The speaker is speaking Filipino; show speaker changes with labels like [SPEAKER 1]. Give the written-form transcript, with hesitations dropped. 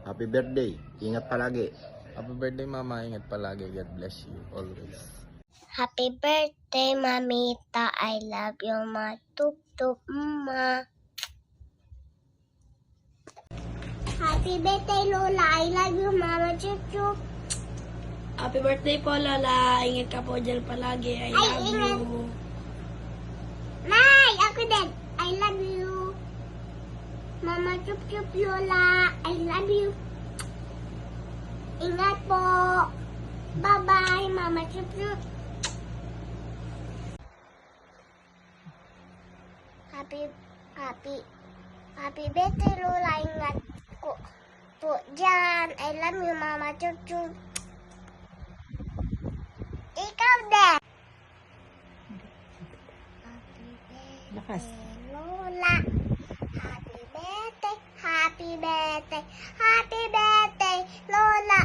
[SPEAKER 1] Happy birthday. Ingat palagi.
[SPEAKER 2] Happy birthday, Mama. Ingat palagi. God bless you always.
[SPEAKER 3] Happy birthday, Mamita. I love you, ma. Tup tup, ma. Happy birthday, Lola. I love you, Mama. Chup chup.
[SPEAKER 4] Happy birthday po, Lola. Ingat ka po dyan palagi. I love
[SPEAKER 3] ingat.
[SPEAKER 4] you.
[SPEAKER 3] Nay, ako din. I love you. Mama chup chup, Lola. I love you. Ingat po. Bye-bye, Mama chup chup. Happy birthday, Lola. Ingat po dyan. I love you, Mama chup chup. Ikaw din.
[SPEAKER 5] Lakas.
[SPEAKER 3] Lola. Happy birthday. Happy birthday. Happy birthday. Lola.